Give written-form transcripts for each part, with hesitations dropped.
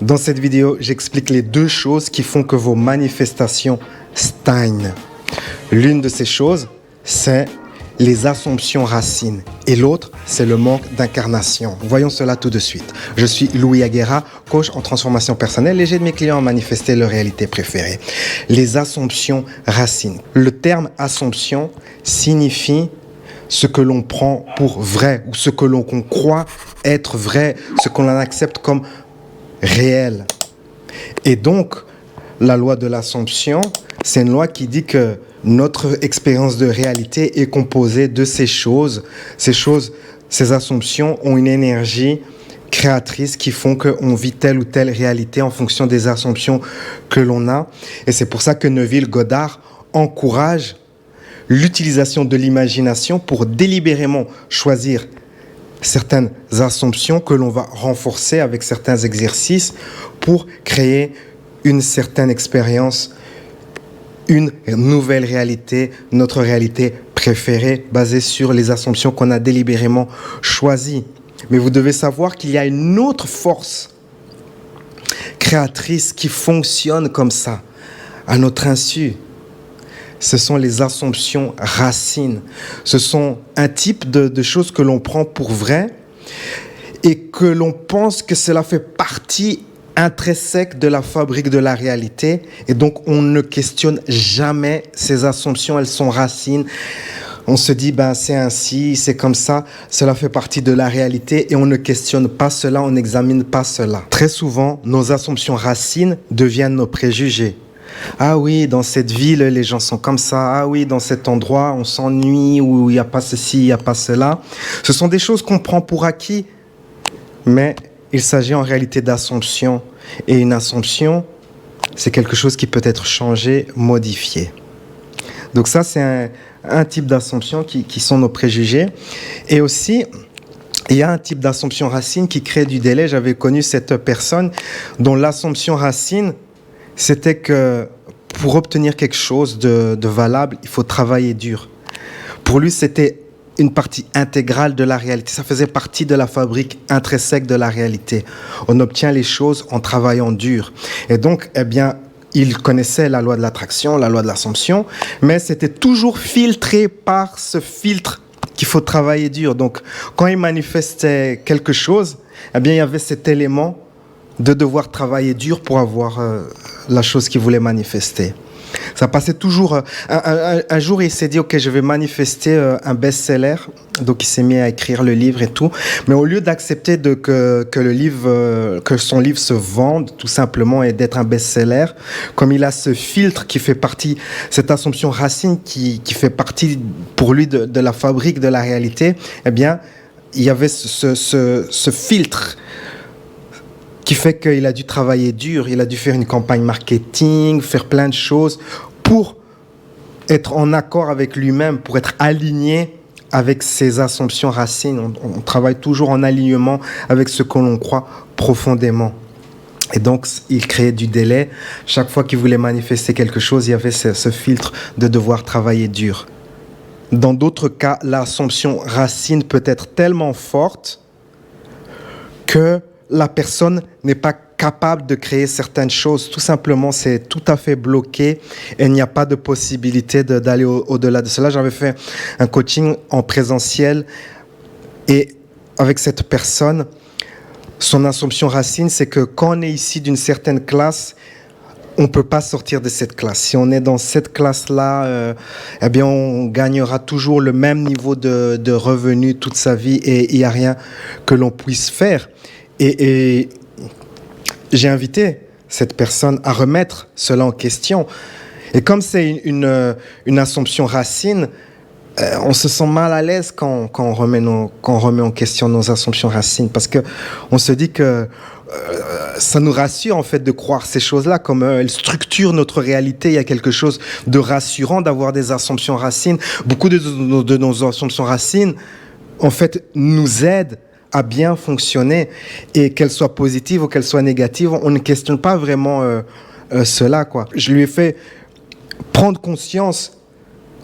Dans cette vidéo, j'explique les deux choses qui font que vos manifestations stagnent. L'une de ces choses, c'est les assomptions racines et l'autre, c'est le manque d'incarnation. Voyons cela tout de suite. Je suis Louis Aguera, coach en transformation personnelle et j'aide mes clients à manifester leur réalité préférée. Les assomptions racines. Le terme assomption signifie ce que l'on prend pour vrai ou ce que l'on croit être vrai, ce qu'on accepte comme réel. Et donc, la loi de l'assomption, c'est une loi qui dit que notre expérience de réalité est composée de ces choses. Ces assumptions ont une énergie créatrice qui font qu'on vit telle ou telle réalité en fonction des assumptions que l'on a. Et c'est pour ça que Neville Goddard encourage l'utilisation de l'imagination pour délibérément choisir certaines assumptions que l'on va renforcer avec certains exercices pour créer une certaine expérience, une nouvelle réalité, notre réalité préférée basée sur les assumptions qu'on a délibérément choisies. Mais vous devez savoir qu'il y a une autre force créatrice qui fonctionne comme ça, à notre insu. Ce sont les assumptions racines. Ce sont un type de choses que l'on prend pour vrai et que l'on pense que cela fait partie intrinsèque de la fabrique de la réalité. Et donc, on ne questionne jamais ces assumptions. Elles sont racines. On se dit, c'est ainsi, c'est comme ça. Cela fait partie de la réalité et on ne questionne pas cela, on n'examine pas cela. Très souvent, nos assumptions racines deviennent nos préjugés. Ah oui, dans cette ville, les gens sont comme ça. Ah oui, dans cet endroit, on s'ennuie, ou il n'y a pas ceci, il n'y a pas cela. Ce sont des choses qu'on prend pour acquis, mais il s'agit en réalité d'assumption. Et une assumption, c'est quelque chose qui peut être changé, modifié. Donc ça, c'est un type d'assumption qui sont nos préjugés. Et aussi, il y a un type d'assumption racine qui crée du délai. J'avais connu cette personne dont l'assumption racine, c'était que pour obtenir quelque chose de valable, il faut travailler dur. Pour lui, c'était une partie intégrale de la réalité. Ça faisait partie de la fabrique intrinsèque de la réalité. On obtient les choses en travaillant dur. Et donc, il connaissait la loi de l'attraction, la loi de l'assomption, mais c'était toujours filtré par ce filtre qu'il faut travailler dur. Donc, quand il manifestait quelque chose, il y avait cet élément de devoir travailler dur pour avoir la chose qu'il voulait manifester. Ça passait toujours. Un jour, il s'est dit, OK, je vais manifester un best-seller. Donc, il s'est mis à écrire le livre et tout. Mais au lieu d'accepter que son livre se vende, tout simplement, et d'être un best-seller, comme il a ce filtre qui fait partie, cette assumption racine qui fait partie pour lui de la fabrique de la réalité, il y avait ce filtre qui fait qu'il a dû travailler dur, il a dû faire une campagne marketing, faire plein de choses pour être en accord avec lui-même, pour être aligné avec ses assumptions racines. On travaille toujours en alignement avec ce que l'on croit profondément. Et donc, il créait du délai. Chaque fois qu'il voulait manifester quelque chose, il y avait ce filtre de devoir travailler dur. Dans d'autres cas, l'assumption racine peut être tellement forte que la personne n'est pas capable de créer certaines choses. Tout simplement, c'est tout à fait bloqué et il n'y a pas de possibilité d'aller au-delà de cela. J'avais fait un coaching en présentiel et avec cette personne, son assumption racine, c'est que quand on est ici d'une certaine classe, on ne peut pas sortir de cette classe. Si on est dans cette classe-là, on gagnera toujours le même niveau de revenus toute sa vie et il n'y a rien que l'on puisse faire. Et j'ai invité cette personne à remettre cela en question. Et comme c'est une assumption racine, on se sent mal à l'aise quand on remet en question nos assumptions racines, parce qu'on se dit que ça nous rassure en fait de croire ces choses-là, comme elles structurent notre réalité. Il y a quelque chose de rassurant d'avoir des assumptions racines. Beaucoup de nos assumptions racines, en fait, nous aident à bien fonctionner, et qu'elle soit positive ou qu'elle soit négative, on ne questionne pas vraiment cela, quoi. Je lui ai fait prendre conscience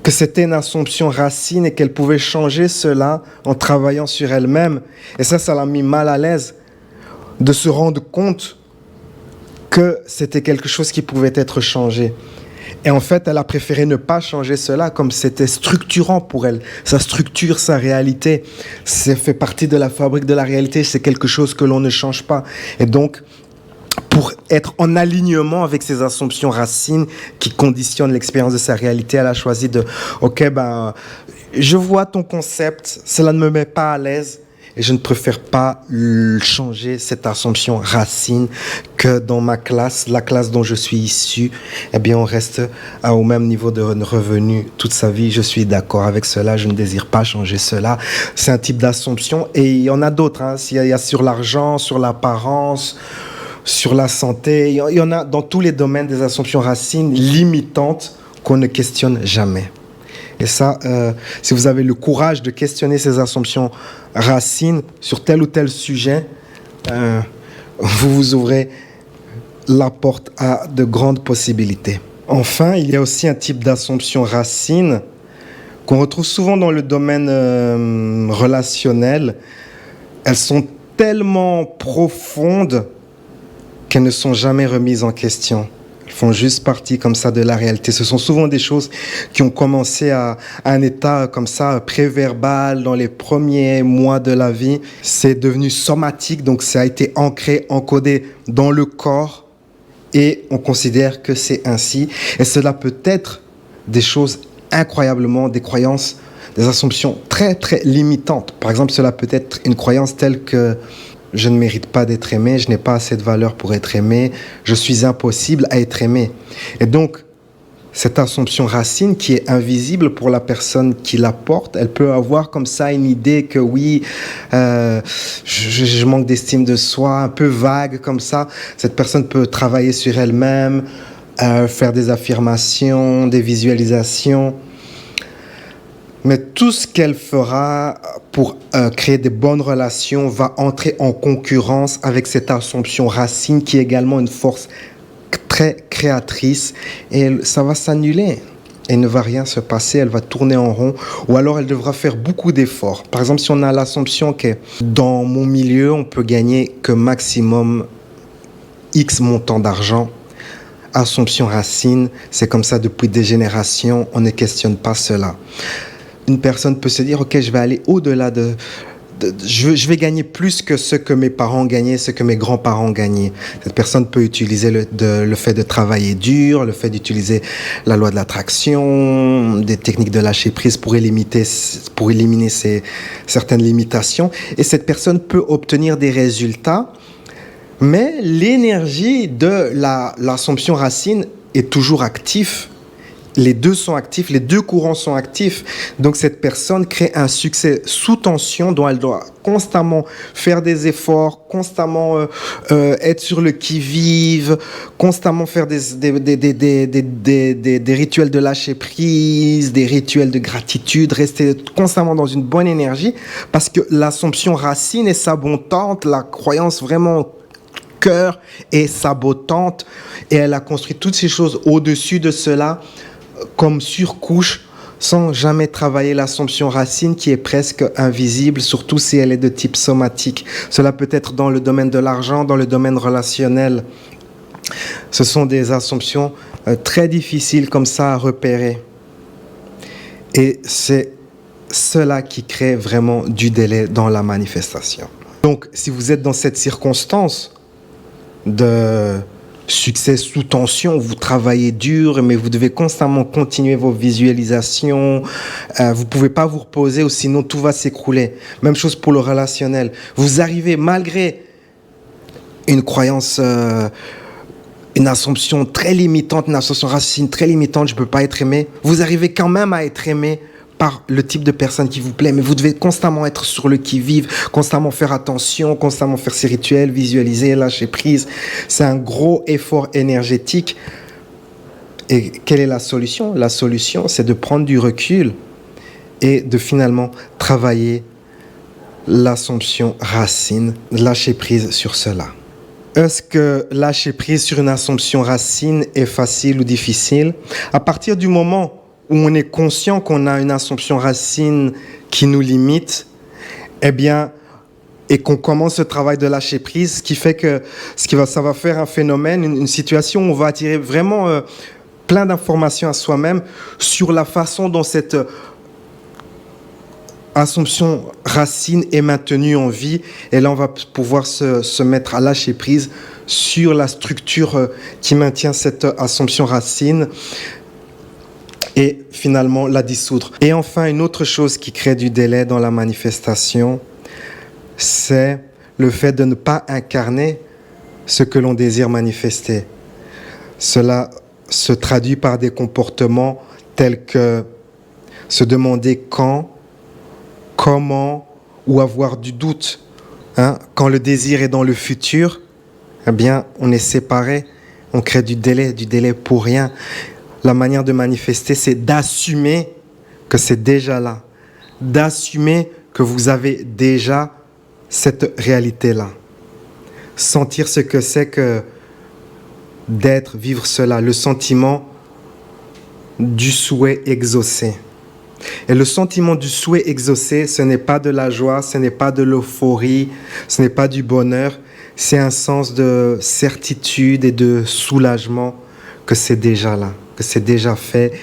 que c'était une assumption racine et qu'elle pouvait changer cela en travaillant sur elle-même. Et ça l'a mis mal à l'aise de se rendre compte que c'était quelque chose qui pouvait être changé. Et en fait, elle a préféré ne pas changer cela, comme c'était structurant pour elle. Ça structure sa réalité. Ça fait partie de la fabrique de la réalité. C'est quelque chose que l'on ne change pas. Et donc, pour être en alignement avec ces assumptions racines qui conditionnent l'expérience de sa réalité, elle a choisi de, ok, je vois ton concept, cela ne me met pas à l'aise et je ne préfère pas changer cette assumption racine que dans ma classe, la classe dont je suis issu, eh bien, on reste au même niveau de revenu toute sa vie. Je suis d'accord avec cela, je ne désire pas changer cela. C'est un type d'assumption et il y en a d'autres. Hein. Il y a sur l'argent, sur l'apparence, sur la santé. Il y en a dans tous les domaines des assumptions racines limitantes qu'on ne questionne jamais. Et ça, si vous avez le courage de questionner ces assumptions racines sur tel ou tel sujet, vous vous ouvrez la porte à de grandes possibilités. Enfin, il y a aussi un type d'assumption racine qu'on retrouve souvent dans le domaine relationnel. Elles sont tellement profondes qu'elles ne sont jamais remises en question. Elles font juste partie comme ça de la réalité. Ce sont souvent des choses qui ont commencé à un état comme ça, préverbal, dans les premiers mois de la vie. C'est devenu somatique, donc ça a été ancré, encodé dans le corps et on considère que c'est ainsi. Et cela peut être des choses incroyablement, des croyances, des assumptions très, très limitantes. Par exemple, cela peut être une croyance telle que je ne mérite pas d'être aimé, je n'ai pas assez de valeur pour être aimé, je suis impossible à être aimé. Et donc, cette assumption racine qui est invisible pour la personne qui la porte, elle peut avoir comme ça une idée que oui, je manque d'estime de soi, un peu vague comme ça. Cette personne peut travailler sur elle-même, faire des affirmations, des visualisations. Mais tout ce qu'elle fera pour créer des bonnes relations va entrer en concurrence avec cette assumption racine qui est également une force très créatrice et ça va s'annuler. Et il ne va rien se passer, elle va tourner en rond ou alors elle devra faire beaucoup d'efforts. Par exemple, si on a l'assumption que dans mon milieu, on peut gagner que maximum X montant d'argent, assumption racine, c'est comme ça depuis des générations, on ne questionne pas cela. Une personne peut se dire, ok, je vais aller au-delà je vais gagner plus que ce que mes parents gagnaient, ce que mes grands-parents gagnaient. Cette personne peut utiliser le fait de travailler dur, le fait d'utiliser la loi de l'attraction, des techniques de lâcher prise pour éliminer certaines limitations. Et cette personne peut obtenir des résultats, mais l'énergie de l'assumption racine est toujours active. Les deux sont actifs, les deux courants sont actifs. Donc cette personne crée un succès sous tension dont elle doit constamment faire des efforts, constamment être sur le qui-vive, constamment faire des rituels de lâcher prise, des rituels de gratitude, rester constamment dans une bonne énergie parce que l'assumption racine est sabotante, la croyance vraiment cœur est sabotante et elle a construit toutes ces choses au-dessus de cela comme surcouche sans jamais travailler l'assumption racine qui est presque invisible, surtout si elle est de type somatique. Cela peut être dans le domaine de l'argent, dans le domaine relationnel. Ce sont des assumptions très difficiles comme ça à repérer. Et c'est cela qui crée vraiment du délai dans la manifestation. Donc, si vous êtes dans cette circonstance de succès sous tension, vous travaillez dur, mais vous devez constamment continuer vos visualisations. Vous ne pouvez pas vous reposer ou sinon tout va s'écrouler. Même chose pour le relationnel. Vous arrivez malgré une croyance, une assumption très limitante, une assumption racine très limitante, je ne peux pas être aimé. Vous arrivez quand même à être aimé par le type de personne qui vous plaît, mais vous devez constamment être sur le qui-vive, constamment faire attention, constamment faire ces rituels, visualiser, lâcher prise. C'est un gros effort énergétique. Et quelle est la solution ? La solution, c'est de prendre du recul et de finalement travailler l'assumption racine, lâcher prise sur cela. Est-ce que lâcher prise sur une assumption racine est facile ou difficile ? À partir du moment où on est conscient qu'on a une assumption racine qui nous limite, eh bien, et qu'on commence ce travail de lâcher prise, ce qui fait que ça va faire un phénomène, une situation où on va attirer vraiment plein d'informations à soi-même sur la façon dont cette assomption racine est maintenue en vie. Et là, on va pouvoir se mettre à lâcher prise sur la structure qui maintient cette assomption racine et finalement la dissoudre. Et enfin, une autre chose qui crée du délai dans la manifestation, c'est le fait de ne pas incarner ce que l'on désire manifester. Cela se traduit par des comportements tels que se demander quand, comment ou avoir du doute. Quand le désir est dans le futur, eh bien, on est séparé, on crée du délai pour rien. La manière de manifester, c'est d'assumer que c'est déjà là, d'assumer que vous avez déjà cette réalité-là. Sentir ce que c'est que d'être, vivre cela, le sentiment du souhait exaucé. Et le sentiment du souhait exaucé, ce n'est pas de la joie, ce n'est pas de l'euphorie, ce n'est pas du bonheur, c'est un sens de certitude et de soulagement que c'est déjà là, que c'est déjà fait.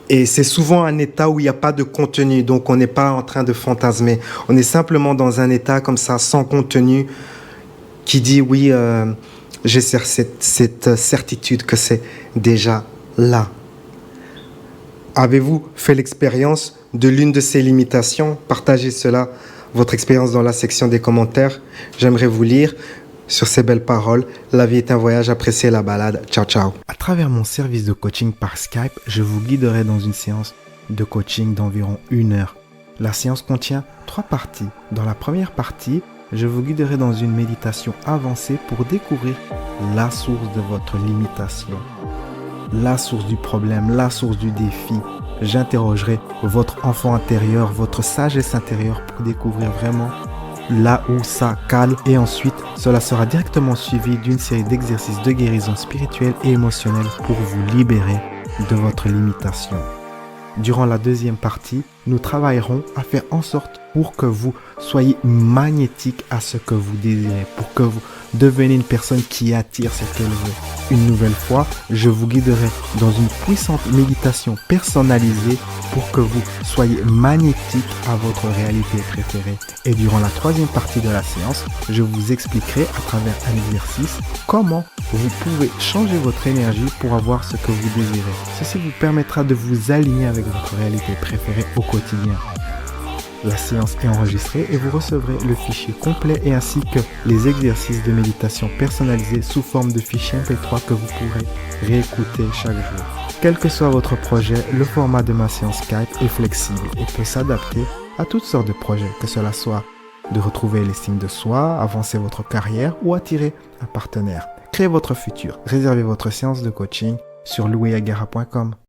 Et c'est souvent un état où il n'y a pas de contenu, donc on n'est pas en train de fantasmer. On est simplement dans un état comme ça, sans contenu, qui dit oui, j'ai cette certitude que c'est déjà là. Avez-vous fait l'expérience de l'une de ces limitations? Partagez cela, votre expérience dans la section des commentaires. J'aimerais vous lire sur ces belles paroles. La vie est un voyage, appréciez la balade. Ciao, ciao. À travers mon service de coaching par Skype, je vous guiderai dans une séance de coaching d'environ 1 heure. La séance contient 3 parties. Dans la première partie, je vous guiderai dans une méditation avancée pour découvrir la source de votre limitation, la source du problème, la source du défi. J'interrogerai votre enfant intérieur, votre sagesse intérieure pour découvrir vraiment là où ça cale. Et ensuite, cela sera directement suivi d'une série d'exercices de guérison spirituelle et émotionnelle pour vous libérer de votre limitation. Durant la deuxième partie, nous travaillerons à faire en sorte pour que vous soyez magnétique à ce que vous désirez, pour que vous deveniez une personne qui attire ce qu'elle veut. Une nouvelle fois, je vous guiderai dans une puissante méditation personnalisée pour que vous soyez magnétique à votre réalité préférée. Et durant la troisième partie de la séance, je vous expliquerai à travers un exercice comment vous pouvez changer votre énergie pour avoir ce que vous désirez. Ceci vous permettra de vous aligner avec votre réalité préférée au quotidien. La séance est enregistrée et vous recevrez le fichier complet et ainsi que les exercices de méditation personnalisés sous forme de fichier MP3 que vous pourrez réécouter chaque jour. Quel que soit votre projet, le format de ma séance Skype est flexible et peut s'adapter à toutes sortes de projets, que cela soit de retrouver l'estime de soi, avancer votre carrière ou attirer un partenaire. Créez votre futur, réservez votre séance de coaching sur louisagara.com.